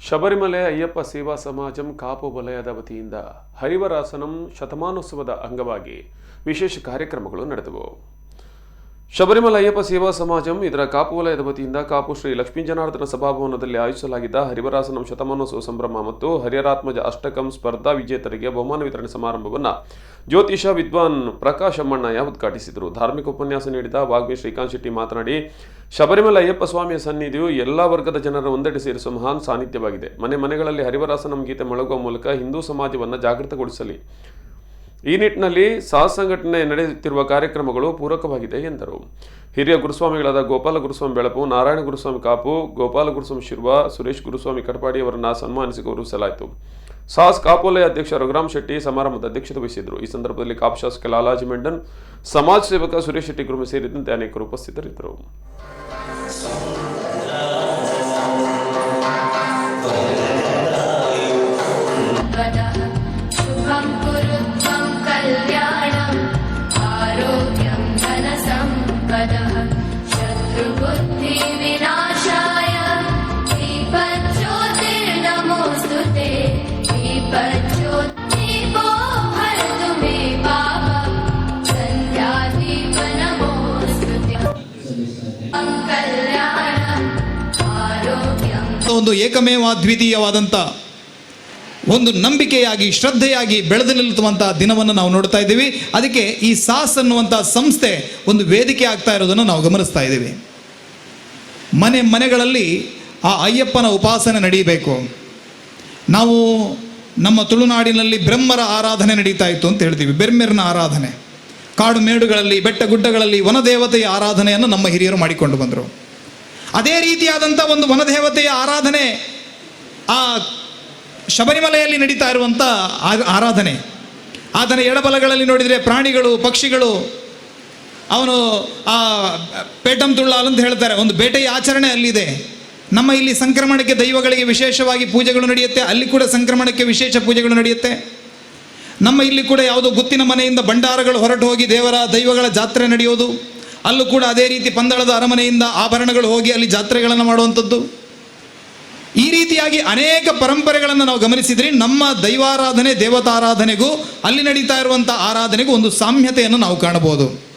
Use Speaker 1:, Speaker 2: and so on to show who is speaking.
Speaker 1: ಶಬರಿಮಲೆ ಅಯ್ಯಪ್ಪ ಸೇವಾ ಸಮಾಜಂ ಕಾಪು ವಲಯದ ವತಿಯಿಂದ ಹರಿವರಾಸನಂ ಶತಮಾನೋತ್ಸವದ ಅಂಗವಾಗಿ ವಿಶೇಷ ಕಾರ್ಯಕ್ರಮಗಳು ನಡೆದವು. ಶಬರಿಮಲೆ ಅಯ್ಯಪ್ಪ ಸೇವಾ ಸಮಾಜಂ ಇದರ ಕಾಪು ವಲಯದ ವತಿಯಿಂದ ಕಾಪು ಶ್ರೀ ಲಕ್ಷ್ಮೀ ಜನಾರ್ದನ ಸಭಾಭವನದಲ್ಲಿ ಆಯೋಜಿಸಲಾಗಿದ್ದ ಹರಿವರಾಸನಂ ಶತಮಾನೋತ್ಸವ ಸಂಭ್ರಮ ಮತ್ತು ಹರಿಹರಾತ್ಮಜ ಅಷ್ಟಕಂ ಸ್ಪರ್ಧಾ ವಿಜೇತರಿಗೆ ಬಹುಮಾನ ವಿತರಣೆ ಸಮಾರಂಭವನ್ನು ಜ್ಯೋತಿಷ ವಿದ್ವಾನ್ ಪ್ರಕಾಶ್ ಅಮ್ಮಣ್ಣಯ್ಯ ಉದ್ಘಾಟಿಸಿದರು. ಧಾರ್ಮಿಕ ಉಪನ್ಯಾಸ ನೀಡಿದ ವಾಗ್ಮಿ ಶ್ರೀಕಾಂತ್ ಶೆಟ್ಟಿ ಮಾತನಾಡಿ, ಶಬರಿಮಲೆ ಅಯ್ಯಪ್ಪ ಸ್ವಾಮಿಯ ಸನ್ನಿಧಿಯು ಎಲ್ಲ ವರ್ಗದ ಜನರ ಒಂದೆಡೆ ಸೇರಿಸುವ ಮಹಾನ್ ಸಾನ್ನಿಧ್ಯವಾಗಿದೆ. ಮನೆಗಳಲ್ಲಿ ಹರಿವರಾಸನಂ ಗೀತೆ ಮೊಳಗುವ ಮೂಲಕ ಹಿಂದೂ ಸಮಾಜವನ್ನು ಜಾಗೃತಗೊಳಿಸಲಿ. ಈ ನಿಟ್ಟಿನಲ್ಲಿ ಸಂಘಟನೆ ನಡೆಯುತ್ತಿರುವ ಕಾರ್ಯಕ್ರಮಗಳು ಪೂರಕವಾಗಿದೆ ಎಂದರು. ಹಿರಿಯ ಗುರುಸ್ವಾಮಿಗಳಾದ ಗೋಪಾಲ ಗುರುಸ್ವಾಮಿ ಬೆಳಪು, ನಾರಾಯಣ ಗುರುಸ್ವಾಮಿ ಕಾಪು, ಗೋಪಾಲ ಗುರುಸ್ವಾಮಿ ಶಿರ್ವ, ಸುರೇಶ್ ಗುರುಸ್ವಾಮಿ ಕಟಪಾಡಿ ಅವರನ್ನು ಸನ್ಮಾನಿಸಿ ಗೌರವಿಸಲಾಯಿತು. ಕಾಪೋಲಯ ಅಧ್ಯಕ್ಷ ರಘುರಾಮ್ ಶೆಟ್ಟಿ ಸಮಾರಂಭದ ಅಧ್ಯಕ್ಷತೆ ವಹಿಸಿದರು. ಈ ಸಂದರ್ಭದಲ್ಲಿ ಕಾಪು ಶಾಸಕ ಲಾಲಾಜಿ ಮೆಂಡನ್, ಸಮಾಜ ಸೇವಕ ಸುರೇಶ್ ಶೆಟ್ಟಿ ಗುರುಮೆ ಸೇರಿದಂತೆ ಅನೇಕರು ಉಪಸ್ಥಿತರಿದ್ದರು.
Speaker 2: ಒಂದು ಏಕಮೇವಾದ್ವಿತೀಯವಾದಂಥ ಒಂದು ನಂಬಿಕೆಯಾಗಿ ಶ್ರದ್ಧೆಯಾಗಿ ಬೆಳೆದು ನಿಲ್ಲುವಂತಹ ದಿನವನ್ನು ನಾವು ನೋಡ್ತಾ ಇದ್ದೀವಿ. ಅದಕ್ಕೆ ಈ ಸಾಸ್ ಅನ್ನುವಂಥ ಸಂಸ್ಥೆ ಒಂದು ವೇದಿಕೆ ಆಗ್ತಾ ಇರೋದನ್ನು ನಾವು ಗಮನಿಸ್ತಾ ಇದ್ದೀವಿ. ಮನೆಗಳಲ್ಲಿ ಆ ಅಯ್ಯಪ್ಪನ ಉಪಾಸನೆ ನಡೀಬೇಕು. ನಾವು ನಮ್ಮ ತುಳುನಾಡಿನಲ್ಲಿ ಬ್ರಹ್ಮರ ಆರಾಧನೆ ನಡೀತಾ ಇತ್ತು ಅಂತ ಹೇಳ್ತೀವಿ. ಬೆರ್ಮೆರ್ನ ಆರಾಧನೆ, ಕಾಡು ಮೇಡುಗಳಲ್ಲಿ ಬೆಟ್ಟ ಗುಡ್ಡಗಳಲ್ಲಿ ವನದೇವತೆಯ ಆರಾಧನೆಯನ್ನು ನಮ್ಮ ಹಿರಿಯರು ಮಾಡಿಕೊಂಡು ಬಂದರು. ಅದೇ ರೀತಿಯಾದಂಥ ಒಂದು ವನದೇವತೆಯ ಆರಾಧನೆ ಆ ಶಬರಿಮಲೆಯಲ್ಲಿ ನಡೀತಾ ಇರುವಂಥ ಆರಾಧನೆ. ಆತನ ಎಡಬಲಗಳಲ್ಲಿ ನೋಡಿದರೆ ಪ್ರಾಣಿಗಳು, ಪಕ್ಷಿಗಳು, ಅವನು ಆ ಪೇಟಂ ತುಳ್ಳಾಲ್ ಅಂತ ಹೇಳ್ತಾರೆ, ಒಂದು ಬೇಟೆಯ ಆಚರಣೆ ಅಲ್ಲಿದೆ. ನಮ್ಮ ಇಲ್ಲಿ ಸಂಕ್ರಮಣಕ್ಕೆ ದೈವಗಳಿಗೆ ವಿಶೇಷವಾಗಿ ಪೂಜೆಗಳು ನಡೆಯುತ್ತೆ, ಅಲ್ಲಿ ಕೂಡ ಸಂಕ್ರಮಣಕ್ಕೆ ವಿಶೇಷ ಪೂಜೆಗಳು ನಡೆಯುತ್ತೆ. ನಮ್ಮ ಇಲ್ಲಿ ಕೂಡ ಯಾವುದೋ ಗುತ್ತಿನ ಮನೆಯಿಂದ ಭಂಡಾರಗಳು ಹೊರಟು ಹೋಗಿ ದೈವಗಳ ಜಾತ್ರೆ ನಡೆಯೋದು, ಅಲ್ಲೂ ಕೂಡ ಅದೇ ರೀತಿ ಪಂದಳದ ಅರಮನೆಯಿಂದ ಆಭರಣಗಳು ಹೋಗಿ ಅಲ್ಲಿ ಜಾತ್ರೆಗಳನ್ನು ಮಾಡುವಂಥದ್ದು. ಈ ರೀತಿಯಾಗಿ ಅನೇಕ ಪರಂಪರೆಗಳನ್ನು ನಾವು ಗಮನಿಸಿದ್ರೆ ನಮ್ಮ ದೈವಾರಾಧನೆ ದೇವತಾರಾಧನೆಗೂ ಅಲ್ಲಿ ನಡೀತಾ ಇರುವಂಥ ಆರಾಧನೆಗೂ ಒಂದು ಸಾಮ್ಯತೆಯನ್ನು ನಾವು ಕಾಣಬಹುದು.